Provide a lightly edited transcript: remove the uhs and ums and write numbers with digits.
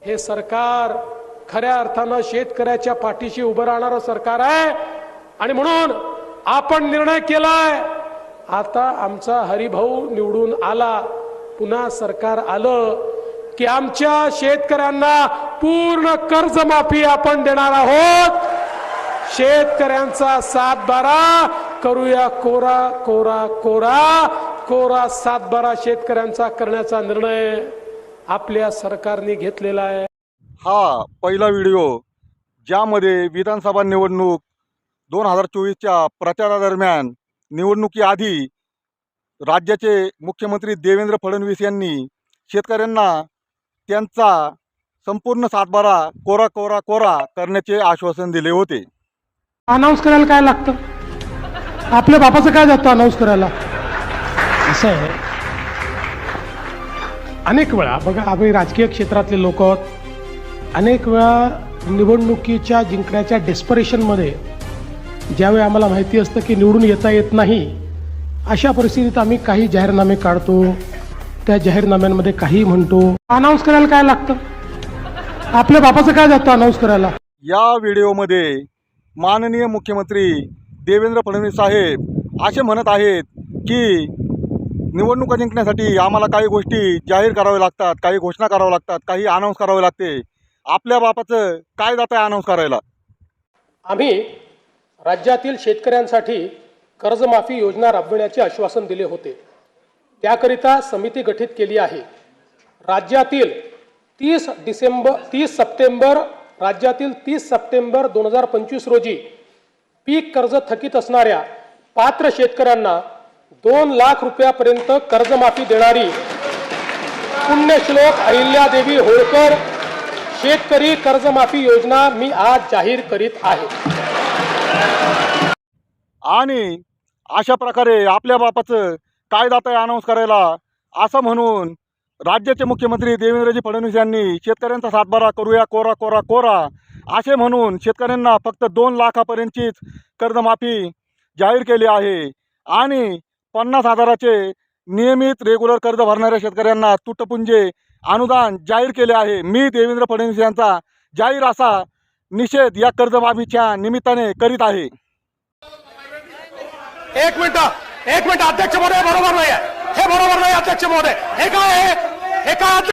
हे सरकार खऱ्या अर्थानं शेतकऱ्याच्या पाठीशी उभं राहणारं सरकार आहे आणि म्हणून आपण निर्णय केलाय, आता आमचा हरिभाऊ निवडून आला, पुन्हा सरकार आलं की आमच्या शेतकऱ्यांना पूर्ण कर्जमाफी आपण देणार आहोत। शेतकऱ्यांचा 7-12 करूया कोरा कोरा कोरा कोरा 7-12 शेतकऱ्यांचा करण्याचा निर्णय आपल्या सरकारने घेतलेला आहे। हा पहिला व्हिडिओ ज्यामध्ये विधानसभा निवडणूक 2024च्या प्रचारादरम्यान निवडणुकीआधी राज्याचे मुख्यमंत्री देवेंद्र फडणवीस यांनी शेतकऱ्यांना त्यांचा संपूर्ण 7-12 कोरा कोरा कोरा करण्याचे आश्वासन दिले होते। अनाऊन्स करायला काय लागतं? आपल्या बापाचं काय जातं अनाऊन्स करायला? असं आहे, अनेक वेळा बघा, आम्ही राजकीय क्षेत्रातले लोक अनेक वेळा निवडणुकीच्या जिंकण्याच्या डेस्परेशनमध्ये ज्यावेळी आम्हाला माहिती असतं की निवडून येता येत नाही, अशा परिस्थितीत आम्ही काही जाहीरनामे काढतो, त्या जाहीरनाम्यांमध्ये काही म्हणतो। अनाऊन्स करायला काय लागतं? आपल्या बापाचं काय जातं अनाऊन्स करायला? या व्हिडिओमध्ये माननीय मुख्यमंत्री देवेंद्र फडणवीस साहेब असे म्हणत आहेत की निवडणुका जिंकण्यासाठी आम्हाला काही गोष्टी जाहीर कराव्या लागतात, काही घोषणा कराव्या लागतात, काही अनाऊन्स करावे लागते। आपल्या बापाचं काय जातं आहे अनाऊन्स करायला? आम्ही राज्यातील शेतकऱ्यांसाठी कर्जमाफी योजना राबविण्याचे आश्वासन दिले होते, त्याकरिता समिती गठीत केली आहे। राज्यातील 30 सप्टेंबर 2025 रोजी पीक कर्ज थकीत असणाऱ्या पात्र शेतकऱ्यांना 2 लाख रुपयापर्यंत कर्जमाफी देणारी पुण्यश्लोक अहिल्यादेवी होळकर शेतकरी कर्जमाफी योजना मी आज जाहीर करीत आहे। आणि अशा प्रकारे आपल्या बापाचं काय जातं आहे अनाऊन्स करायला असं म्हणून राज्याचे मुख्यमंत्री देवेंद्रजी फडणवीस यांनी शेतकऱ्यांचा 7-12 करूया कोरा कोरा कोरा असे म्हणून शेतकऱ्यांना फक्त 2 लाखापर्यंतचीच कर्जमाफी जाहीर केली आहे आणि 50,000चे नियमित रेग्युलर कर्ज भरणाऱ्या शेतकऱ्यांना तुटपुंजे अनुदान जाहीर केले आहे। मी देवेंद्र फडणवीस यांचा जाहीर असा निषेध या कर्जमाफीच्या निमित्ताने करीत आहे। एक मिनिट अध्यक्ष महोदय, बरोबर नाही आहे हे, बरोबर नाही अध्यक्ष महोदय, हे काय आहे?